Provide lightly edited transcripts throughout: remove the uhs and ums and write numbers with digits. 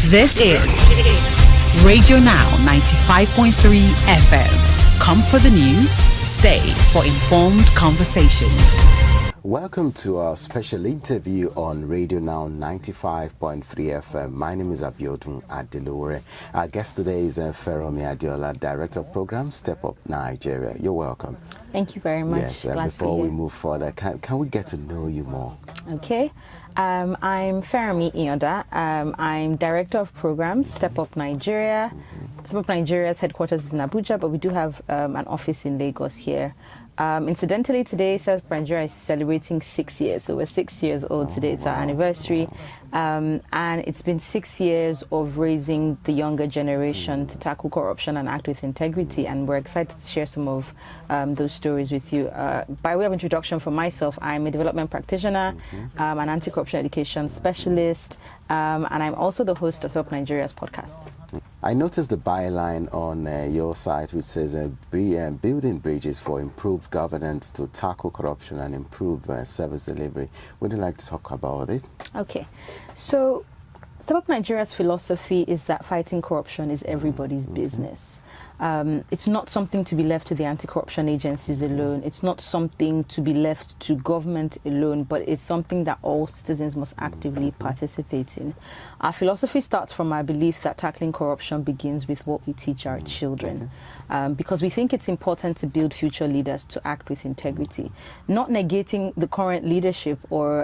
This is Radio Now 95.3 FM. Come for the news, stay for informed conversations. Welcome to our special interview on Radio Now 95.3 FM. My name is Abiodun Adelore. Our guest today is Feranmi Iyanda, Director of Programs, StepUp Nigeria. You're welcome. Thank you very much. Yes, before we move further, can we get to know you more? Okay. I'm Feranmi Iyanda. I'm Director of Programs, StepUp Nigeria. StepUp Nigeria's headquarters is in Abuja, but we do have an office in Lagos here. Incidentally, today, StepUp Nigeria is celebrating 6 years. So we're 6 years old today. It's our anniversary. And it's been 6 years of raising the younger generation to tackle corruption and act with integrity. And we're excited to share some of those stories with you. By way of introduction for myself, I'm a development practitioner, an anti-corruption education specialist, and I'm also the host of StepUp Nigeria's podcast. I noticed the byline on your site which says building bridges for improved governance to tackle corruption and improve service delivery. Would you like to talk about it? Okay. So StepUp Nigeria's philosophy is that fighting corruption is everybody's business. It's not something to be left to the anti-corruption agencies alone. It's not something to be left to government alone, but it's something that all citizens must actively participate in. Our philosophy starts from our belief that tackling corruption begins with what we teach our children, because we think it's important to build future leaders to act with integrity, not negating the current leadership or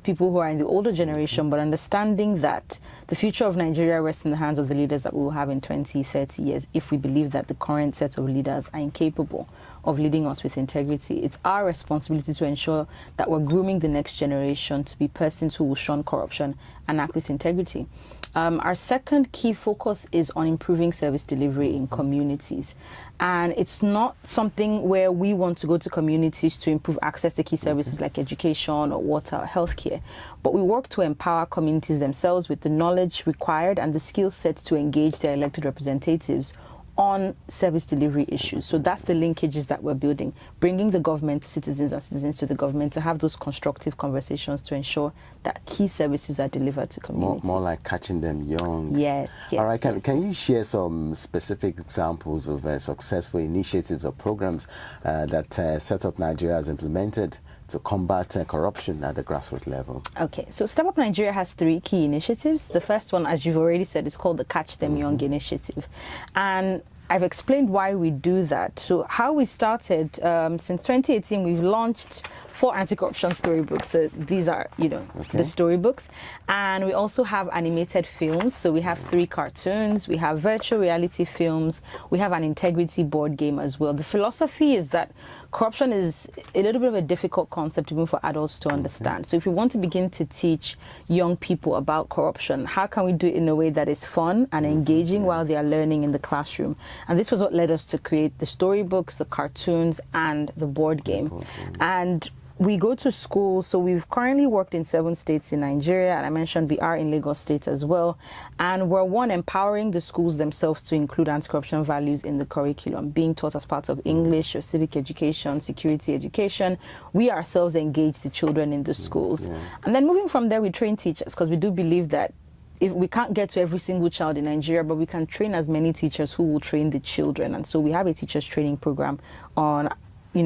people who are in the older generation, but understanding that the future of Nigeria rests in the hands of the leaders that we will have in 20, 30 years if we believe that the current set of leaders are incapable of leading us with integrity. It's our responsibility to ensure that we're grooming the next generation to be persons who will shun corruption and act with integrity. Our second key focus is on improving service delivery in communities. And it's not something where we want to go to communities to improve access to key services like education or water or healthcare, but we work to empower communities themselves with the knowledge required and the skill sets to engage their elected representatives on service delivery issues. So that's the linkages that we're building, bringing the government to citizens and citizens to the government to have those constructive conversations to ensure that key services are delivered to communities. More like catching them young. Yes. All right, can you share some specific examples of successful initiatives or programs that StepUp Nigeria has implemented to combat corruption at the grassroots level? Okay, so StepUp Nigeria has 3 key initiatives. The first one, as you've already said, is called the Catch Them Young initiative. And I've explained why we do that. So how we started, since 2018, we've launched 4 anti-corruption storybooks. So these are, the storybooks. And we also have animated films. So we have 3 cartoons, we have virtual reality films, we have an integrity board game as well. The philosophy is that corruption is a little bit of a difficult concept even for adults to understand. So if we want to begin to teach young people about corruption, how can we do it in a way that is fun and engaging while they are learning in the classroom? And this was what led us to create the storybooks, the cartoons, and the board game. And we go to schools, so we've currently worked in 7 states in Nigeria, and I mentioned we are in Lagos State as well. And we're empowering the schools themselves to include anti-corruption values in the curriculum, being taught as part of English or civic education, security education. We ourselves engage the children in the schools. And then moving from there, we train teachers, because we do believe that if we can't get to every single child in Nigeria, but we can train as many teachers who will train the children. And so we have a teachers training program on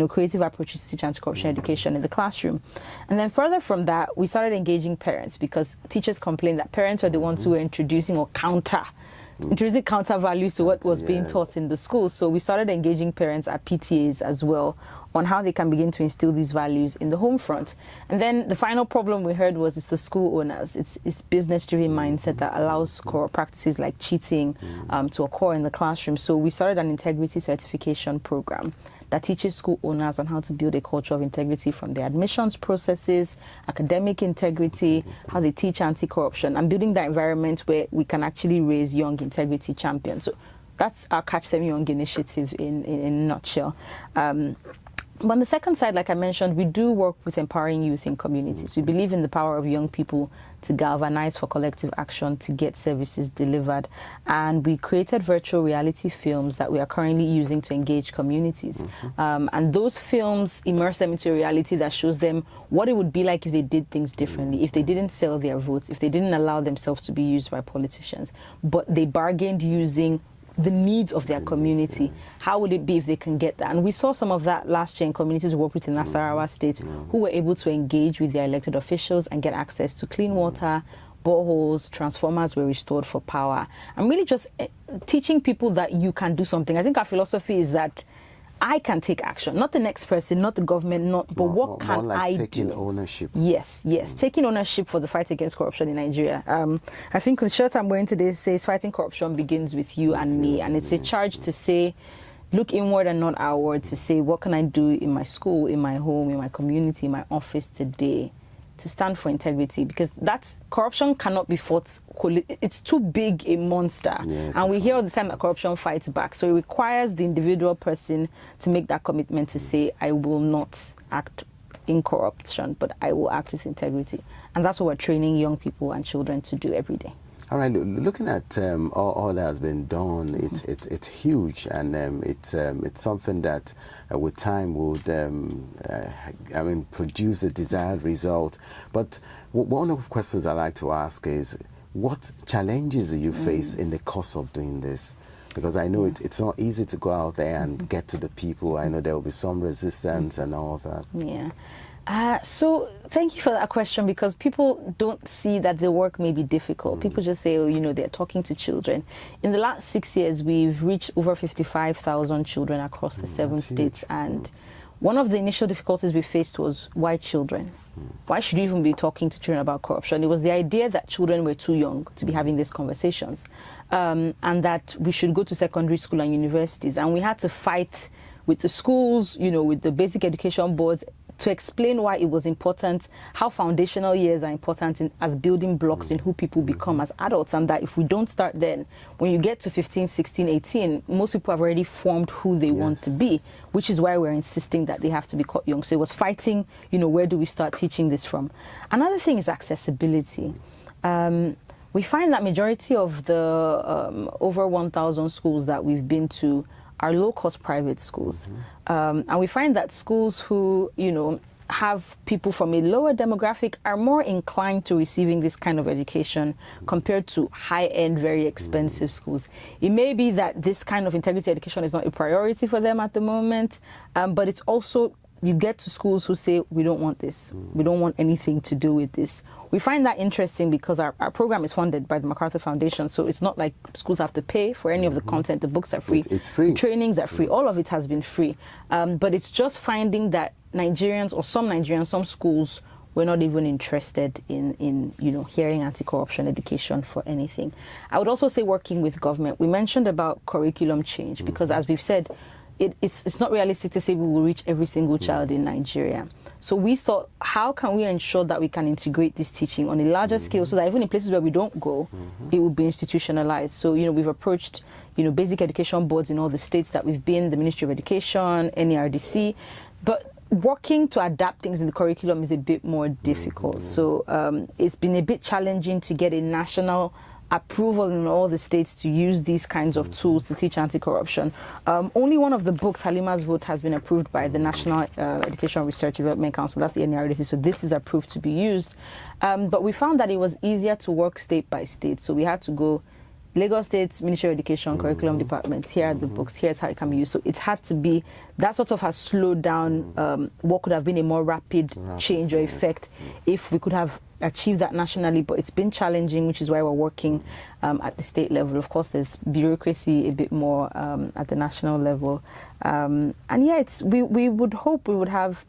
creative approaches to teach anti-corruption education in the classroom. And then further from that, we started engaging parents, because teachers complained that parents were the ones who were introducing counter values to what was being taught in the schools. So we started engaging parents at PTAs as well on how they can begin to instill these values in the home front. And then the final problem we heard was it's the school owners. It's business-driven mindset that allows corrupt practices like cheating to occur in the classroom. So we started an integrity certification program that teaches school owners on how to build a culture of integrity from their admissions processes, academic integrity, how they teach anti-corruption, and building that environment where we can actually raise young integrity champions. So that's our Catch Them Young initiative in a nutshell. But on the second side, like I mentioned, we do work with empowering youth in communities. We believe in the power of young people to galvanize for collective action, to get services delivered. And we created virtual reality films that we are currently using to engage communities. And those films immerse them into a reality that shows them what it would be like if they did things differently, if they didn't sell their votes, if they didn't allow themselves to be used by politicians, but they bargained using the needs of their community. How would it be if they can get that? And we saw some of that last year in communities we worked with in Nasarawa State, who were able to engage with their elected officials and get access to clean water, boreholes, transformers were restored for power. And really just teaching people that you can do something. I think our philosophy is that I can take action, not the next person, not the government, but what can like I do? taking ownership. Yes, taking ownership for the fight against corruption in Nigeria. I think the shirt I'm wearing today says fighting corruption begins with you and me, and it's a charge to say, look inward and not outward, to say what can I do in my school, in my home, in my community, in my office today to stand for integrity, because that's corruption cannot be fought. It's too big a monster, and we hear all the time that corruption fights back. So it requires the individual person to make that commitment to say, I will not act in corruption, but I will act with integrity. And that's what we're training young people and children to do every day. All right, looking at all that has been done, it's huge, and it's something that with time would produce the desired result. But one of the questions I like to ask is, what challenges do you face in the course of doing this? Because I know it's not easy to go out there and get to the people. I know there will be some resistance and all of that. Yeah. So thank you for that question, because people don't see that the work may be difficult. People just say, oh, they're talking to children. In the last 6 years, we've reached over 55,000 children across the 7 states. And one of the initial difficulties we faced was, why children? Why should you even be talking to children about corruption? It was the idea that children were too young to be having these conversations, and that we should go to secondary school and universities. And we had to fight with the schools, with the basic education boards, to explain why it was important, how foundational years are important as building blocks in who people become as adults, and that if we don't start then, when you get to 15, 16, 18, most people have already formed who they want to be, which is why we're insisting that they have to be caught young. So it was fighting, where do we start teaching this from? Another thing is accessibility. We find that majority of the over 1,000 schools that we've been to are low-cost private schools. And we find that schools who, have people from a lower demographic are more inclined to receiving this kind of education compared to high-end, very expensive schools. It may be that this kind of integrity education is not a priority for them at the moment, but it's also, you get to schools who say, we don't want this. We don't want anything to do with this. We find that interesting because our program is funded by the MacArthur Foundation, so it's not like schools have to pay for any of the content. The books are free. It's free. Trainings are free. All of it has been free. But it's just finding that Nigerians, or some Nigerians, some schools, were not even interested in hearing anti-corruption education for anything. I would also say working with government. We mentioned about curriculum change, because as we've said, it's not realistic to say we will reach every single child in Nigeria. So we thought, how can we ensure that we can integrate this teaching on a larger scale, so that even in places where we don't go, it will be institutionalized. So, we've approached, basic education boards in all the states that we've been, the Ministry of Education, NERDC, but working to adapt things in the curriculum is a bit more difficult. So it's been a bit challenging to get a national approval in all the states to use these kinds of tools to teach anti-corruption. Only one of the books, Halima's Vote, has been approved by the National Education Research Development Council. That's the NERDC. So this is approved to be used. But we found that it was easier to work state by state. So we had to go Lagos State's Ministry of Education curriculum department. Here are the books. Here's how it can be used. So it had to be, that sort of has slowed down what could have been a more rapid change or effect if we could have achieved that nationally. But it's been challenging, which is why we're working at the state level. Of course, there's bureaucracy a bit more at the national level. And yeah, we would hope we would have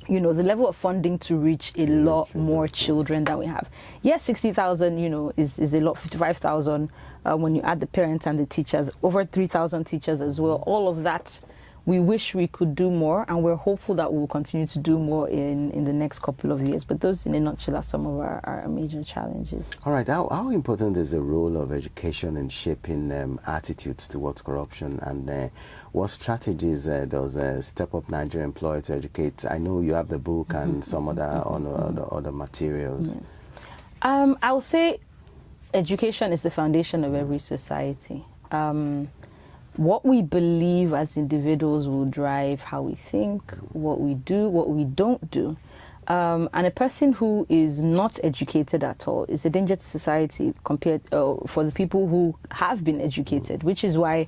the level of funding to reach a lot more children than we have. Yes, 60,000, is a lot. 55,000 when you add the parents and the teachers, over 3,000 teachers as well. All of that We wish we could do more, and we're hopeful that we'll continue to do more in the next couple of years. But those, in a nutshell, are some of our major challenges. All right. How important is the role of education in shaping attitudes towards corruption, and what strategies does StepUp Nigeria employ to educate? I know you have the book and some other materials. Yeah. I will say education is the foundation of every society. What we believe as individuals will drive how we think, what we do, what we don't do. And a person who is not educated at all is a danger to society compared for the people who have been educated, which is why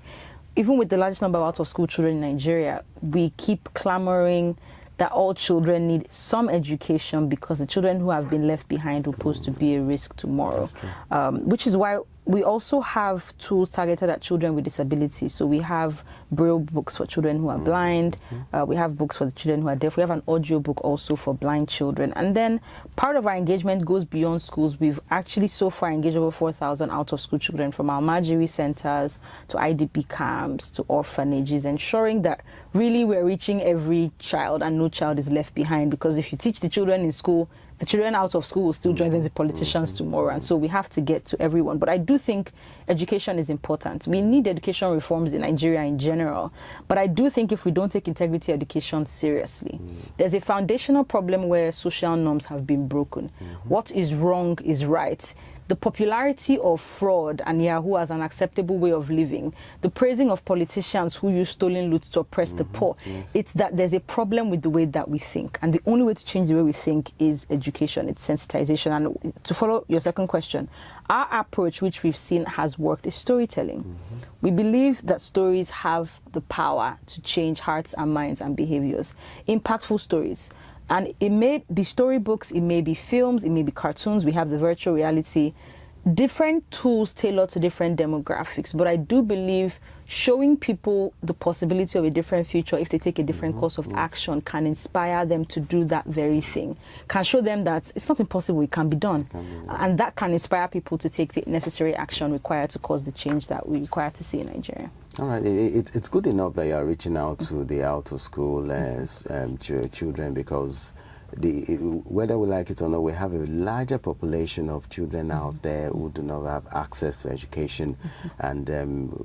even with the largest number of out-of-school children in Nigeria, we keep clamoring that all children need some education, because the children who have been left behind will pose to be a risk tomorrow. Which is why we also have tools targeted at children with disabilities. So we have Braille books for children who are blind. We have books for the children who are deaf. We have an audio book also for blind children. And then part of our engagement goes beyond schools. We've actually so far engaged over 4,000 out-of-school children, from our Almajiri centers to IDP camps to orphanages, ensuring that really we're reaching every child and no child is left behind. Because if you teach the children in school, the children out of school will still join them as politicians tomorrow, and so we have to get to everyone. But I do think education is important. We need education reforms in Nigeria in general, but I do think if we don't take integrity education seriously, there's a foundational problem where social norms have been broken. What is wrong is right. The popularity of fraud and Yahoo as an acceptable way of living, the praising of politicians who use stolen loot to oppress the poor, it's that there's a problem with the way that we think. And the only way to change the way we think is education, it's sensitization. And to follow your second question, our approach, which we've seen has worked, is storytelling. We believe that stories have the power to change hearts and minds and behaviors. Impactful stories. And it may be storybooks, it may be films, it may be cartoons, we have the virtual reality, different tools tailored to different demographics. But I do believe showing people the possibility of a different future if they take a different course of action can inspire them to do that very thing, can show them that it's not impossible, it can be done. And that can inspire people to take the necessary action required to cause the change that we require to see in Nigeria. All right, it's good enough that you are reaching out to the out-of-school children, because whether we like it or not, we have a larger population of children out there who do not have access to education, and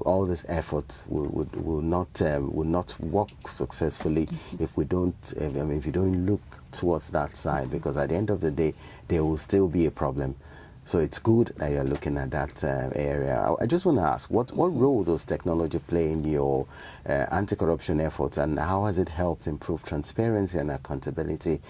all this effort will not work successfully if we don't. If you don't look towards that side, because at the end of the day, there will still be a problem. So it's good that you're looking at that area. I just want to ask, what role does technology play in your anti-corruption efforts, and how has it helped improve transparency and accountability,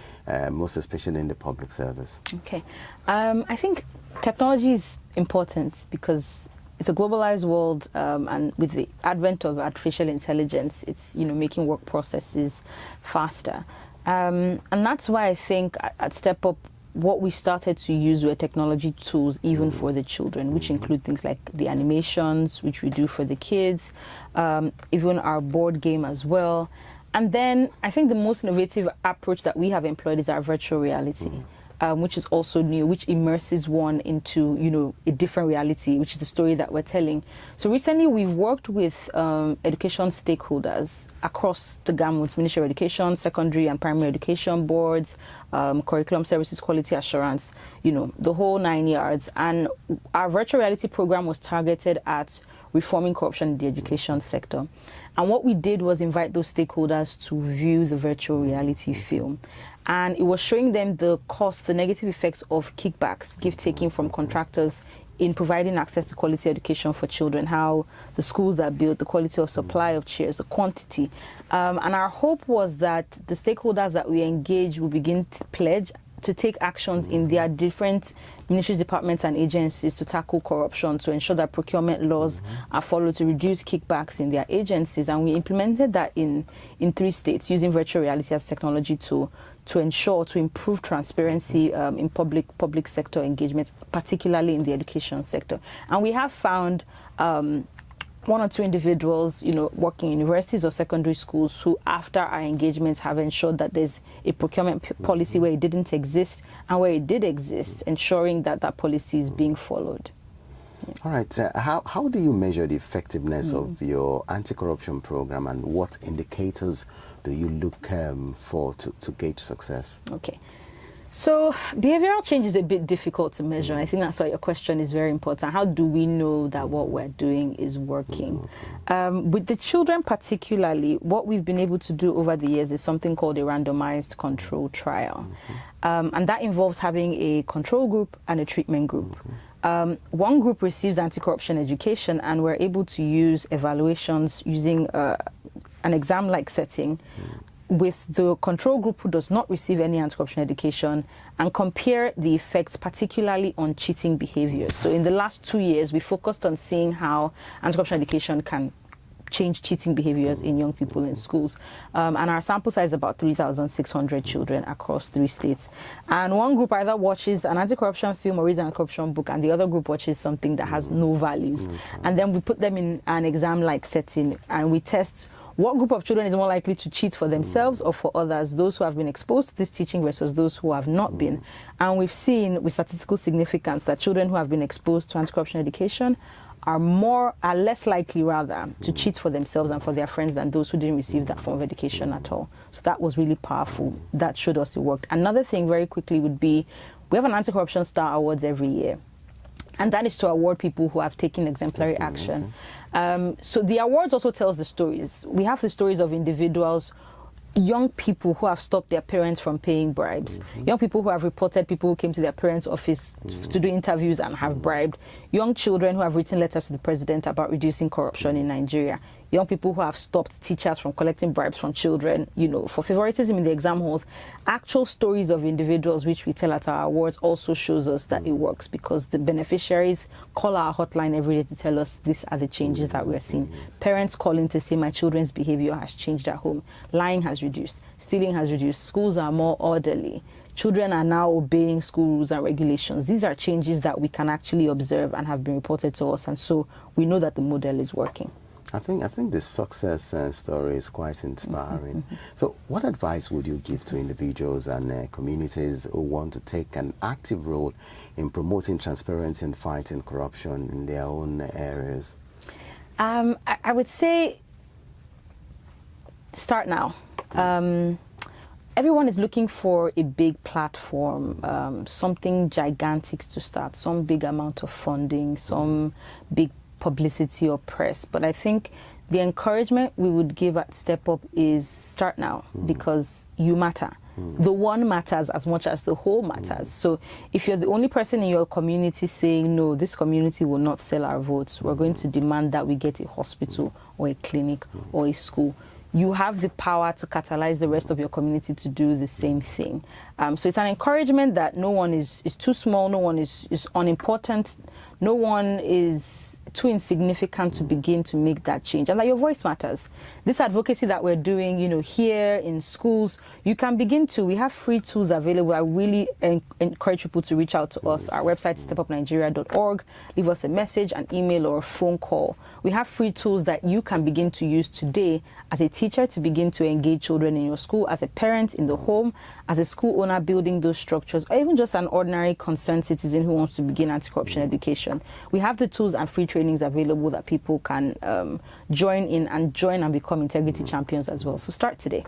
most especially in the public service? Okay. I think technology is important because it's a globalized world, and with the advent of artificial intelligence, it's making work processes faster. And that's why I think at StepUp, what we started to use were technology tools even for the children, which include things like the animations, which we do for the kids, even our board game as well. And then I think the most innovative approach that we have employed is our virtual reality, which is also new, which immerses one into, a different reality, which is the story that we're telling. So recently we've worked with education stakeholders across the gamut: Ministry of Education, secondary and primary education boards, curriculum services, quality assurance, the whole 9 yards. And our virtual reality program was targeted at reforming corruption in the education sector. And what we did was invite those stakeholders to view the virtual reality film. And it was showing them the cost, the negative effects of kickbacks, gift-taking from contractors in providing access to quality education for children, how the schools are built, the quality of supply of chairs, the quantity. And our hope was that the stakeholders that we engage will begin to pledge to take actions in their different ministries, departments and agencies to tackle corruption, to ensure that procurement laws are followed, to reduce kickbacks in their agencies. And we implemented that in 3 states using virtual reality as technology to ensure, to improve transparency in public sector engagement, particularly in the education sector. And we have found 1 or 2 individuals, working in universities or secondary schools, who after our engagements have ensured that there's a procurement policy where it didn't exist, and where it did exist, ensuring that that policy is being followed. All right. How do you measure the effectiveness of your anti-corruption program, and what indicators do you look for to gauge success? Okay. So behavioral change is a bit difficult to measure. I think that's why your question is very important. How do we know that what we're doing is working? With the children particularly, what we've been able to do over the years is something called a randomized control trial. And that involves having a control group and a treatment group. One group receives anti-corruption education, and we're able to use evaluations using an exam-like setting with the control group who does not receive any anti-corruption education, and compare the effects particularly on cheating behaviors. So in the last 2 years, we focused on seeing how anti-corruption education can change cheating behaviors in young people in schools. And our sample size is about 3,600 children across 3 states. And one group either watches an anti-corruption film or reads an anti-corruption book, and the other group watches something that has no values. And then we put them in an exam-like setting, and we test what group of children is more likely to cheat for themselves or for others, those who have been exposed to this teaching versus those who have not been. And we've seen with statistical significance that children who have been exposed to anti-corruption education are less likely rather to cheat for themselves and for their friends than those who didn't receive that form of education at all. So that was really powerful. That showed us it worked. Another thing very quickly would be, we have an anti-corruption star awards every year. And that is to award people who have taken exemplary action. So the awards also tells the stories. We have the stories of individuals, young people who have stopped their parents from paying bribes, young people who have reported people who came to their parents' office to do interviews and have bribed, young children who have written letters to the president about reducing corruption in Nigeria, young people who have stopped teachers from collecting bribes from children, for favoritism in the exam halls. Actual stories of individuals which we tell at our awards also shows us that it works, because the beneficiaries call our hotline every day to tell us these are the changes that we're seeing. Parents calling to say my children's behavior has changed at home. Lying has reduced. Stealing has reduced. Schools are more orderly. Children are now obeying school rules and regulations. These are changes that we can actually observe and have been reported to us, and so we know that the model is working. I think the success story is quite inspiring. So what advice would you give to individuals and communities who want to take an active role in promoting transparency and fighting corruption in their own areas? I would say start now. Everyone is looking for a big platform, something gigantic to start, some big amount of funding, some big publicity or press. But I think the encouragement we would give at StepUp is start now, because you matter. The one matters as much as the whole matters. So if you're the only person in your community saying, no, this community will not sell our votes, we're going to demand that we get a hospital or a clinic or a school, you have the power to catalyze the rest of your community to do the same thing. So it's an encouragement that no one is too small, no one is unimportant, no one is too insignificant to begin to make that change, and that your voice matters. This advocacy that we're doing, here in schools, you can begin to. We have free tools available. I really encourage people to reach out to us. Our website is stepupnigeria.org. Leave us a message, an email, or a phone call. We have free tools that you can begin to use today as a teacher to begin to engage children in your school, as a parent in the home, as a school owner building those structures, or even just an ordinary concerned citizen who wants to begin anti-corruption education. We have the tools and free trainings available that people can join in and become integrity champions as well. So start today.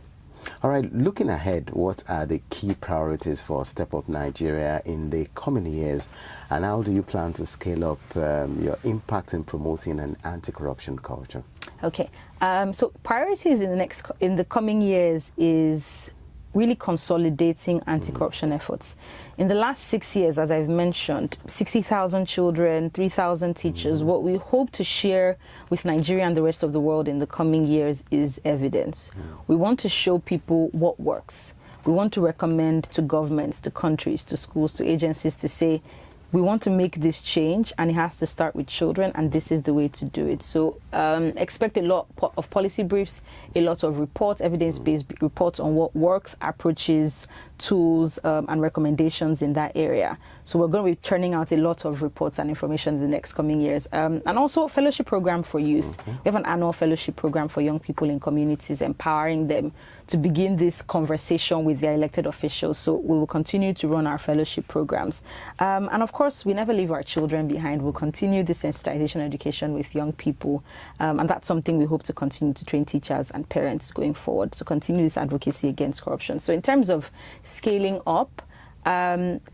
All right, looking ahead, what are the key priorities for StepUp Nigeria in the coming years, and how do you plan to scale up your impact in promoting an anti-corruption culture? Okay, so priorities in the coming years is really consolidating anti-corruption efforts. In the last 6 years, as I've mentioned, 60,000 children, 3,000 teachers. What we hope to share with Nigeria and the rest of the world in the coming years is evidence. We want to show people what works. We want to recommend to governments, to countries, to schools, to agencies to say, we want to make this change, and it has to start with children, and this is the way to do it. So expect a lot of policy briefs, a lot of reports, evidence-based reports on what works, approaches, tools, and recommendations in that area. So we're going to be churning out a lot of reports and information in the next coming years. And also a fellowship program for youth. We have an annual fellowship program for young people in communities, empowering them to begin this conversation with their elected officials. So we will continue to run our fellowship programs. And of course, course, we never leave our children behind. We'll continue this sensitization education with young people, and that's something we hope to continue to train teachers and parents going forward, to continue this advocacy against corruption. So in terms of scaling up,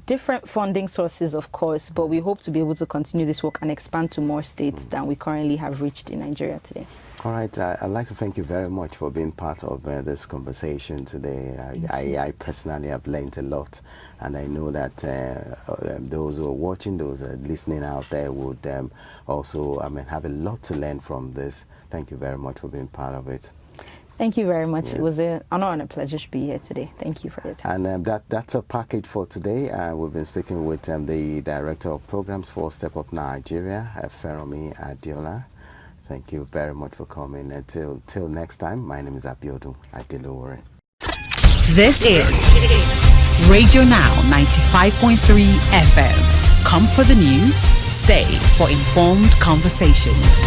different funding sources, of course, but we hope to be able to continue this work and expand to more states than we currently have reached in Nigeria today. All right, I'd like to thank you very much for being part of this conversation today. I personally have learned a lot, and I know that those who are watching, those who are listening out there would also have a lot to learn from this. Thank you very much for being part of it. Thank you very much. Yes. It was an honor and a pleasure to be here today. Thank you for your time. And that's a package for today. We've been speaking with the Director of Programs for StepUp Nigeria, Feranmi Iyanda. Thank you very much for coming. Till next time, my name is Abiodun Adelore. This is Radio Now 95.3 FM. Come for the news, stay for informed conversations.